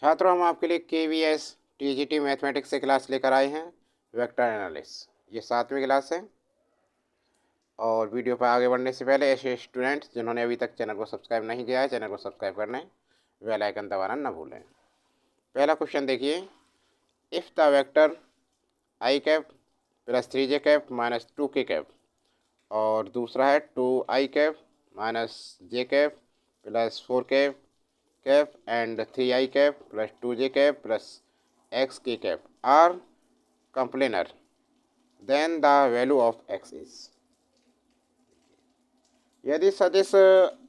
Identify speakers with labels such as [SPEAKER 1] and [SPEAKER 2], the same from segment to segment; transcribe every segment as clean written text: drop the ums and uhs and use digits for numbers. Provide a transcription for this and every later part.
[SPEAKER 1] छात्रों, हम आपके लिए KVS TGT मैथमेटिक्स से क्लास लेकर आए हैं वेक्टर एनालिसिस। ये 7वीं क्लास है। और वीडियो पर आगे बढ़ने से पहले ऐसे स्टूडेंट्स जिन्होंने अभी तक चैनल को सब्सक्राइब नहीं किया है, चैनल को सब्सक्राइब कर लें, बेल आइकन दबाना न भूलें। पहला क्वेश्चन देखिए, if the vector i cap plus 3j cap minus 2k cap, और दूसरा है 2i cap minus j cap plus 4k cap and 3i cap plus 2j cap plus xk cap are coplanar, then the value of x is. यदि सदिश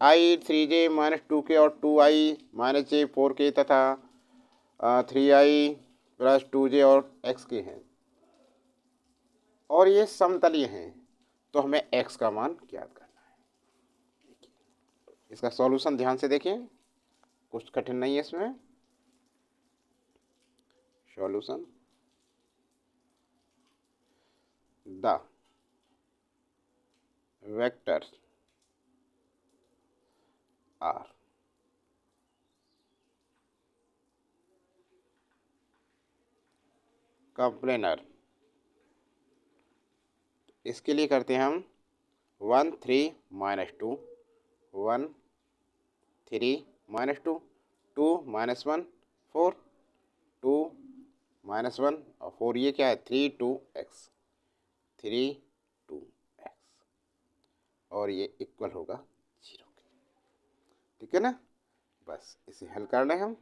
[SPEAKER 1] i 3j minus 2k और 2i minus j 4k तथा 3i plus 2j और xk हैं और ये समतलीय हैं, तो हमें x का मान ज्ञात करना है। इसका सॉल्यूशन ध्यान से देखें, कुछ कठिन नहीं है इसमें। Solution, the vector are coplanar. इसके लिए करते हैं हम 1 3 माइनस 2, 1 3 माइनस 2, 2 माइनस 1 4, 2 माइनस 1 और 4, ये क्या है 3 2x, 3 2x, और ये इक्वल होगा 0 के। ठीक है ना। बस इसे हल कर लें हम।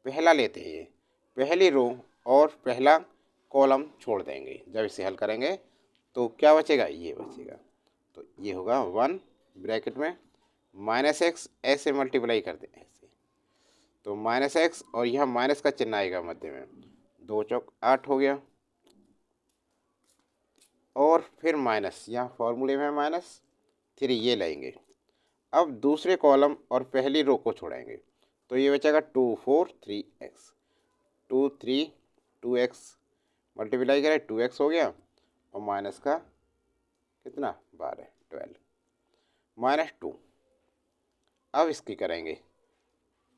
[SPEAKER 1] पहला लेते हैं, पहली रो और पहला कॉलम छोड़ देंगे। जब इसे हल करेंगे तो क्या बचेगा, ये बचेगा। तो ये होगा 1 ब्रैकेट में माइनस एक्स, ऐसे मल्टीप्लाई कर दें ऐसे, तो माइनस एक्स और यहाँ माइनस का चिन्ह आएगा मध्य में, 2 चौक 8 हो गया। और फिर माइनस, यहाँ फॉर्मूले में माइनस 3 ये लेंगे। अब दूसरे कॉलम और पहली रो को छोड़ेंगे, तो ये बचेगा 2 4 3x, 2 3 2x मल्टीप्लाई करें 2x हो गया, और माइनस का कितना 12 12 माइनस 2। अब इसकी करेंगे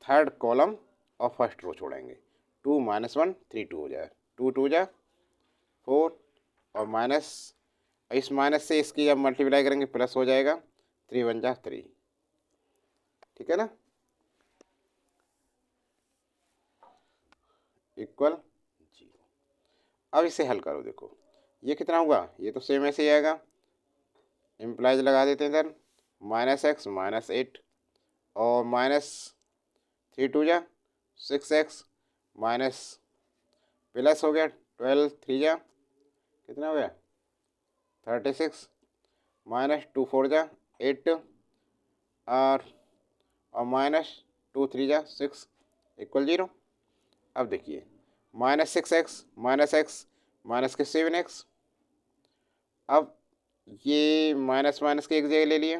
[SPEAKER 1] थर्ड कॉलम और फर्स्ट रो छोड़ेंगे, 2 माइनस 1 3 2 हो जाए, 2 2 जा 4, और माइनस, इस माइनस से इसकी जब मल्टीप्लाई करेंगे प्लस हो जाएगा, 3 1 जा 3। ठीक है ना, इक्वल 0। अब इसे हल करो, देखो ये कितना हुआ, ये तो सेम ऐसे ही आएगा, इम्प्लाइज लगा देते हैं इधर, माइनस एक्स माइनस 8 और माइनस 3 2 जा 6x माइनस प्लस हो गया 12 3 जा कितना हो गया 36 माइनस 2 4 जा 8 और माइनस 2 3 जा 6 इक्वल 0। अब देखिए माइनस 6x माइनस के 7x। अब ये माइनस माइनस के एक जगह ले लिए,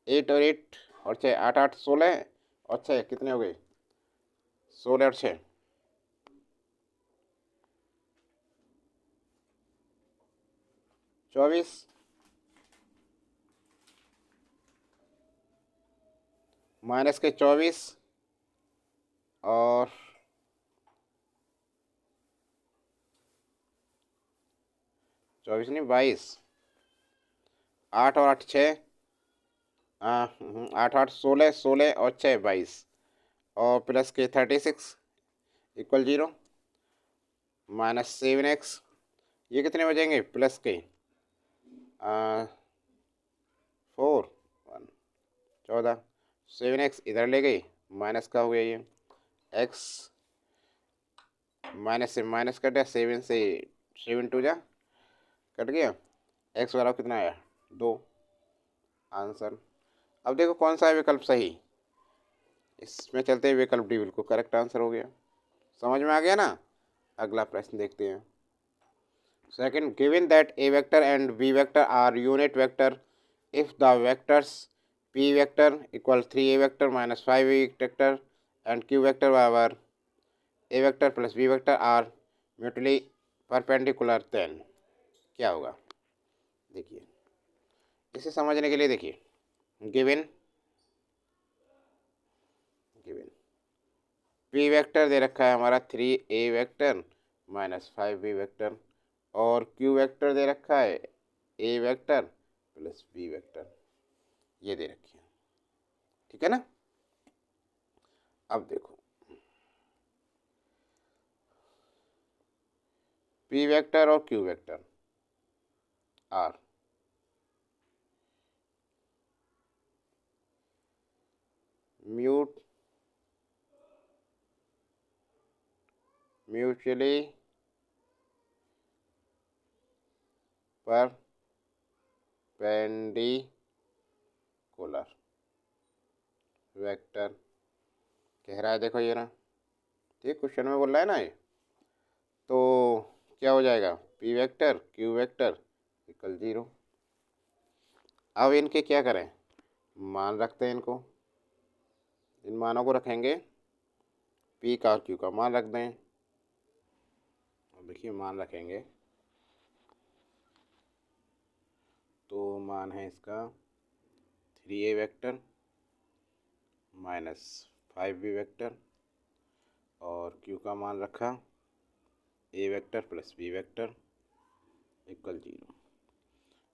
[SPEAKER 1] 8 और 8 और 6 8 8 16 और 6 कितने हो गए 16 और 6 24। माइनस के 24 और 24 नहीं 22, 8 और 8 6, 8 8 16 16 और 6 22, और प्लस के 36 इक्वल 0, माइनस 7x, ये कितने बचेंगे प्लस के 4 1 14, 7x इधर ले गई, माइनस का हो गया ये x, माइनस से माइनस कट गया, 7 से 7 2 जा कट गया, x वाला कितना आया 2 आंसर। अब देखो कौन सा है विकल्प सही, इसमें चलते हैं विकल्प डी बिल्कुल करेक्ट आंसर हो गया। समझ में आ गया ना। अगला प्रश्न देखते हैं। Second, given that a vector and b vector are unit vector if the vectors p vector equal 3a vector minus 5a vector and q vector बराबर a vector plus b vector are mutually perpendicular, then क्या होगा, देखिए इसे समझने के लिए देखिए, given P vector दे रखा है हमारा 3a vector minus 5b vector, और क्यू वेक्टर दे रखा है a vector plus b vector, ये दे रखी है, ठीक है ना। अब देखो p वेक्टर और q vector are mutually perpendicular vector कह रहा है, देखो ये ना, ठीक क्वेश्चन में बोल रहा है ना ये, तो क्या हो जाएगा, P vector Q vector equal 0। अब इनके क्या करें, मान रखते हैं इनको, इन मानों को रखेंगे, पी का क्यू का मान रख दें। अब देखिए मान रखेंगे तो मान है इसका 3a vector minus 5b vector, और क्यू का मान रखा a vector plus b vector equal 0।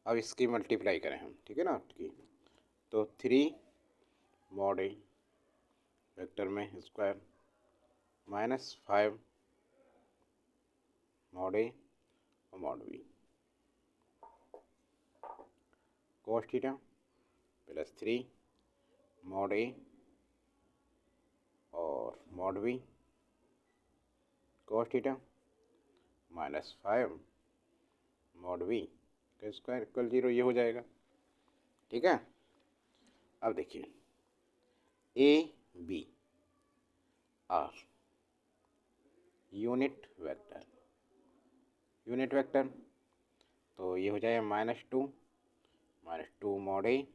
[SPEAKER 1] अब इसकी मल्टीप्लाई करें हम, ठीक है ना, की तो 3 मॉड ए वेक्टर में स्क्वायर माइनस 5 मॉड ए और mod b cos theta plus 3 mod a और mod b cos theta minus 5 mod b का स्क्वायर इक्वल 0, ये हो जाएगा, ठीक है। अब देखिए a b are unit vector, तो ये हो जाएगा -2 मॉड ए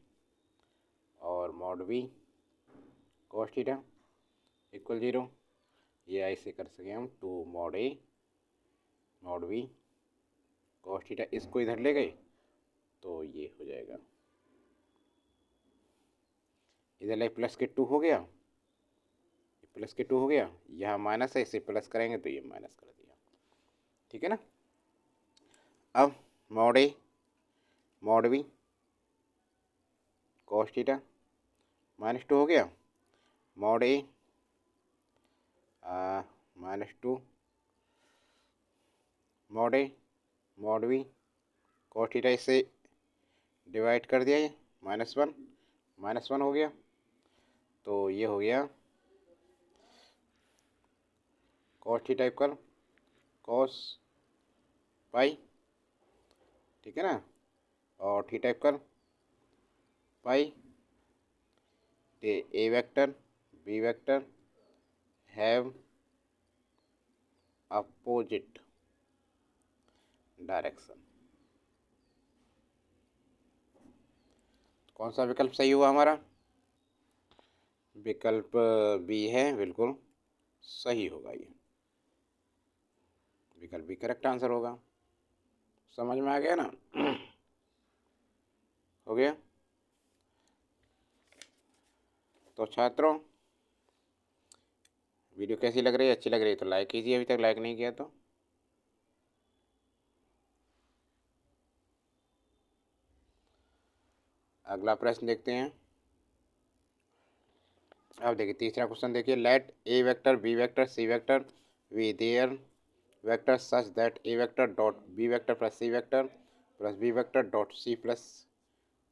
[SPEAKER 1] और mod b cos theta equal 0। ये ऐसे कर सके हम 2 mod a mod b cos theta, इसको इधर ले गए तो ये हो जाएगा, इधर ले प्लस के 2 हो गया, प्लस के 2 हो गया, यहाँ माइनस है, इसे प्लस करेंगे तो ये माइनस कर दिया, ठीक है ना। अब mod a mod b cos theta -2 हो गया, mod A -2 mod a mod b cos theta, इससे डिवाइड कर दिया, ये -1 हो गया, तो ये हो गया कोस थीटा इक्वल कोस पाई, ठीक है ना, और theta equal pi, a vector b vector have opposite direction. कौन सा विकल्प सही हुआ हमारा, विकल्प बी है, बिल्कुल सही होगा, ये विकल्प बी करेक्ट आंसर होगा। समझ में आ गया ना हो गया। तो छात्रों वीडियो कैसी लग रही है, अच्छी लग रही है तो लाइक कीजिए, अभी तक लाइक नहीं किया तो। अगला प्रश्न देखते हैं। अब देखिए तीसरा क्वेश्चन देखिए, let a vector b vector c vector be three vector such that a vector dot b vector plus c vector plus b vector dot c plus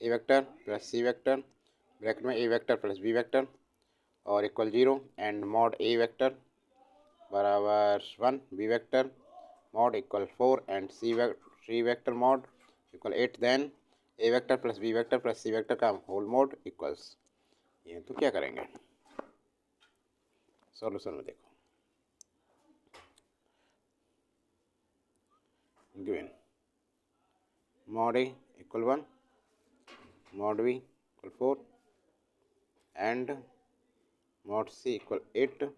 [SPEAKER 1] a vector plus c vector bracket में a vector plus b vector और equal 0 and mod a vector बराबर 1 b vector mod equal 4 and c vector mod equal 8, then a vector plus b vector plus c vector का whole mod equals, ये तो क्या करेंगे, solution में देखो, given mod a equal 1 mod b equal 4 and mod c equal 8,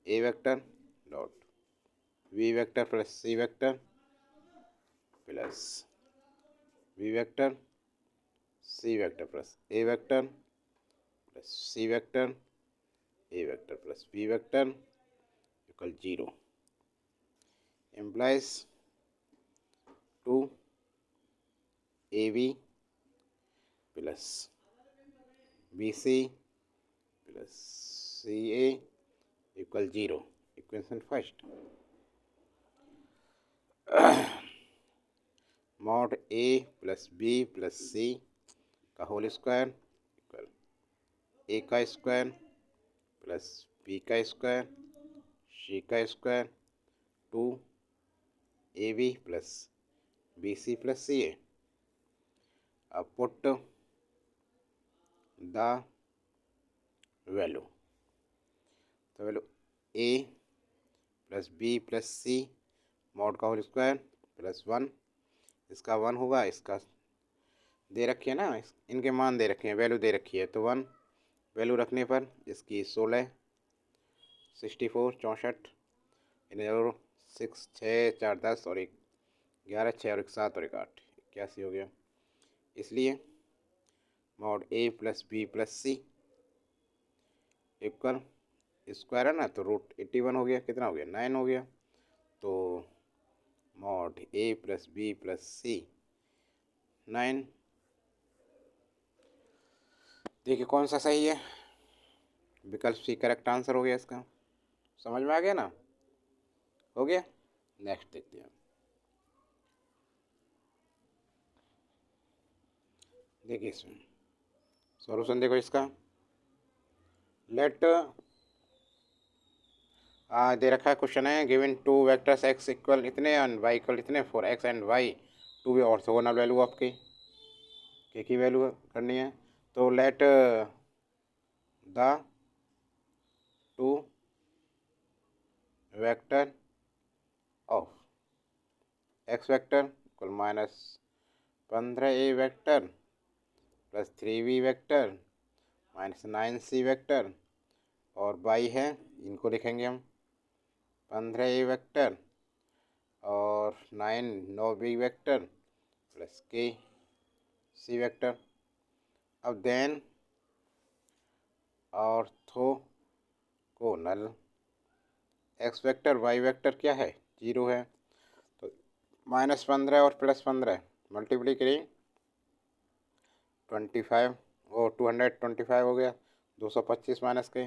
[SPEAKER 1] a vector dot b vector plus c vector plus b vector c vector plus a vector plus c vector a vector plus b vector equal 0 implies 2ab plus bc plus ca equal 0। Equation first mod a plus b plus c का whole square equal a का square plus b का square c का square 2ab plus bc plus ca। अब put the value, तो value a plus b plus c mod का whole square plus 1, इसका 1 होगा, इसका दे रखी है ना, इनके मान दे रखे हैं, वैल्यू दे रखी है, तो 1 वैल्यू रखने पर इसकी 16 64 64 इन्हें 6 6 4 10 और 1 11 6 और 1 7 और 1 8 81 हो गया। इसलिए mod a plus b plus c equal square है ना, तो रूट 81 हो गया, कितना हो गया 9 हो गया। तो mod a plus b plus c 9। देखिए कौन सा सही है, विकल्प सी करेक्ट आंसर हो गया इसका। समझ में आ गया ना, हो गया। नेक्स्ट देखते हैं। देखिए इसमें सॉल्यूशन देखो इसका। लेट दे रखा है, क्वेश्चन है given two vectors x equal इतने एंड y इक्वल इतने for x and y to be orthogonal value आपकी के की वैल्यू करनी है। तो let the two vector of x vector equal minus 15a vector plus 3b vector minus 9c vector और y है, इनको लिखेंगे हम 15a वेक्टर और 9b vector plus k c vector. अब then orthogonal x vector y vector क्या है 0 है, तो माइनस 15 और प्लस 15 मल्टीप्लाई करें 25 और 225 हो गया, 225 माइनस के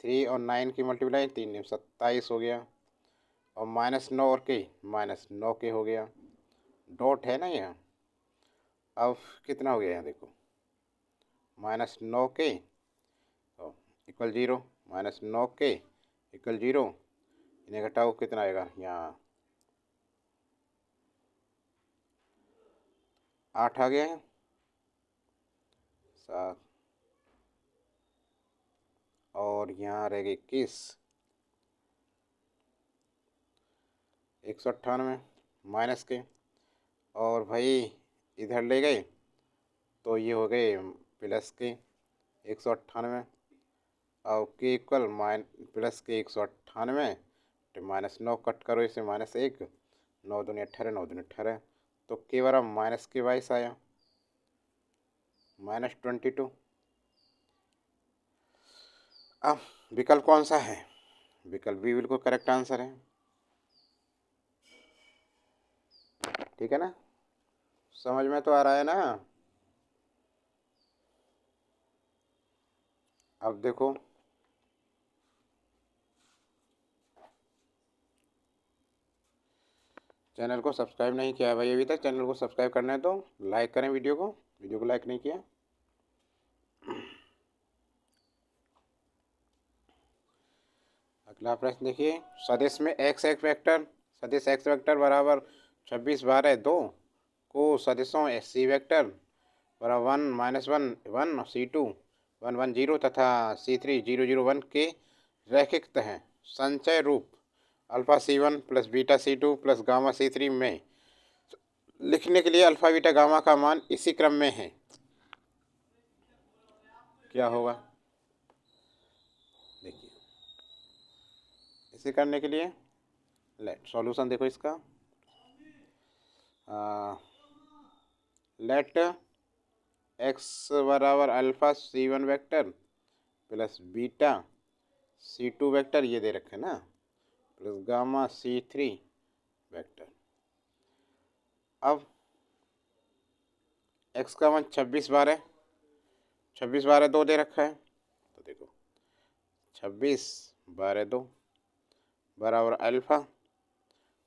[SPEAKER 1] 3 और 9 की मल्टीप्लाई 3 27 हो गया, और माइनस 9 और के माइनस 9 के हो गया, डॉट है ना यहाँ। अब कितना हो गया यहाँ देखो, माइनस 9 के तो इक्वल 0 माइनस 9 के इक्वल 0, इन्हें घटाओ कितना आएगा यहाँ 8 आ गया है 7 और यहाँ रहेगा 21 198 माइनस के, और भाई इधर ले गए तो ये हो गए प्लस के 198 और के इक्वल प्लस के 198 तो माइनस 9 कट करो इसे माइनस 1 9 दूनी 18 9 दूनी 18 तो के बराबर माइनस के 22 आया माइनस 22। अब विकल्प कौन सा है, विकल्प बी बिल्कुल करेक्ट आंसर है, ठीक है ना, समझ में तो आ रहा है ना। अब देखो चैनल को सब्सक्राइब नहीं किया है भाई अभी तक, चैनल को सब्सक्राइब करना है तो लाइक करें वीडियो को लाइक नहीं किया। अगला प्रश्न देखिए, सदिश में एक्स वेक्टर सदिश एक्स वेक्टर बराबर 26 12 2 को सदिशों सी वेक्टर बराबर 1 माइनस 1 1 C2 1 1 0 तथा C3 0 0 1 के रैखिक हैं। संचय रूप alpha C1 plus beta C2 plus gamma C3 में लिखने के लिए अल्फा बीटा गामा का मान इसी क्रम में है, क्या होगा। देखिए इसे करने के लिए लेट सॉल्यूशन देखो इसका। लेट एक्स बराबर alpha C1 vector plus beta C2 vector, ये दे रखे ना, प्लस गामा C3 वेक्टर। अब एक्स का मान 26/12, 26/12 2 दे रखा है, तो देखो 26/12 बराबर alpha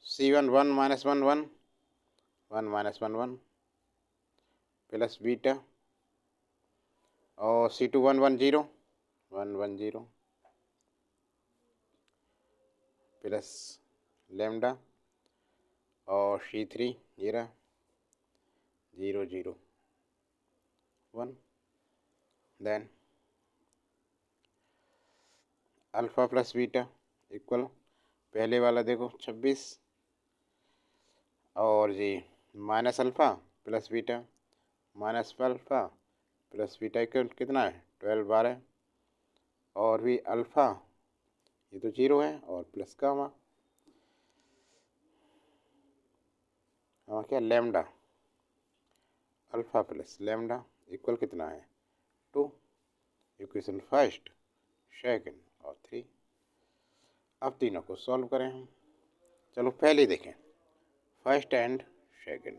[SPEAKER 1] C1 1 minus 1 1 1 minus 1 1 plus beta और C2 1 1 0 1 1 0 प्लस लेमडा और C3 0 0 0 1। Then alpha plus beta equal, पहले वाला देखो 26 और जी minus alpha plus beta, minus alpha plus beta equal कितना है 12/12 और भी अल्फ़ा ये तो 0 है और प्लस गामा क्या lambda, alpha plus lambda equal कितना है 2। इक्वेशन फर्स्ट, सेकंड और 3। अब तीनों को सॉल्व करें हम। चलो पहले देखें first and second.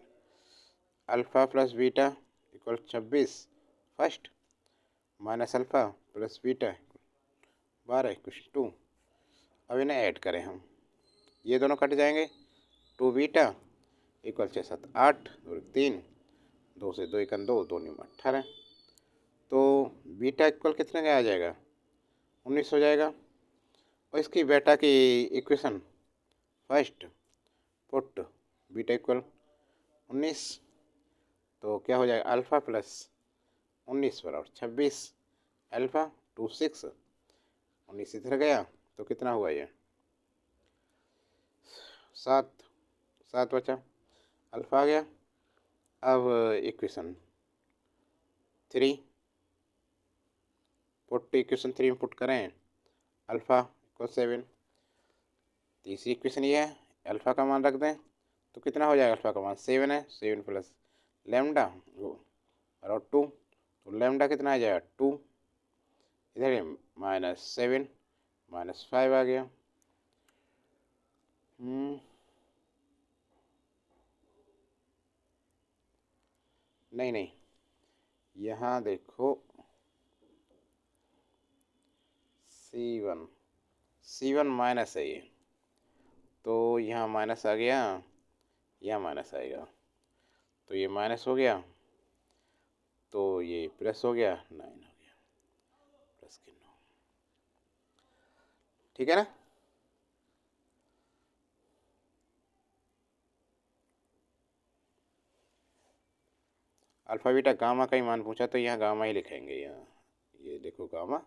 [SPEAKER 1] Alpha plus beta equal 26 first, minus alpha plus beta 12 equal 2। अब इन्हें ऐड करें हम, ये दोनों कट जाएंगे, 2 बीटा इक्वल 6 7 8 और 3, 2 से 2 1 2 2 9 18। तो बीटा इक्वल कितने का आ जाएगा 19 हो जाएगा। और इसकी बेटा की equation first put beta equal 19, तो क्या हो जाएगा अल्फ़ा प्लस 19 बराबर 26, अल्फ़ा 2 6, 19 इधर गया तो कितना हुआ ये 7 7 बचा, अल्फ़ा आ गया। अब इक्वेशन 3 पुट, इक्वेशन 3 में पुट करें अल्फ़ा इक्वल 7। तीसरी इक्वेशन ये है, अल्फ़ा का मान रख दें तो कितना हो जाएगा, अल्फ़ा का मान 7 है, 7 प्लस लेमडा और 2, तो लेमडा कितना आ जाएगा 2, इधर -7 -5 आ गया। नहीं नहीं, यहाँ देखो C1 माइनस है ये, तो यहाँ माइनस आ गया, यहाँ माइनस आएगा, तो ये माइनस हो गया, तो ये प्लस हो गया, 9 हो गया, प्लस के 9, ठीक है ना। अल्फ़ा बीटा गामा का ही मान पूछा तो यहाँ गामा ही लिखेंगे, यहाँ ये देखो गामा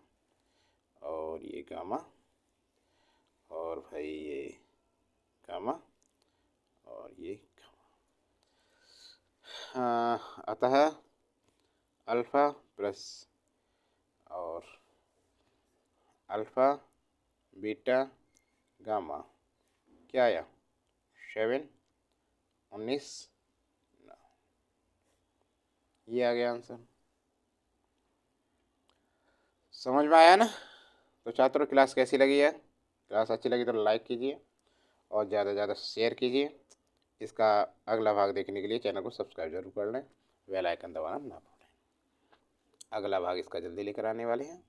[SPEAKER 1] और ये गामा और भाई ये गामा और ये गामा। अतः अल्फ़ा प्लस और अल्फ़ा बीटा गामा क्या आया 7 19, ये आ गया आंसर। समझ में आया ना। तो छात्रों क्लास कैसी लगी है, क्लास अच्छी लगी तो लाइक कीजिए और ज़्यादा से ज़्यादा शेयर कीजिए। इसका अगला भाग देखने के लिए चैनल को सब्सक्राइब जरूर कर लें, बेल आइकन दबाना ना भूलें। अगला भाग इसका जल्दी लेकर आने वाले हैं।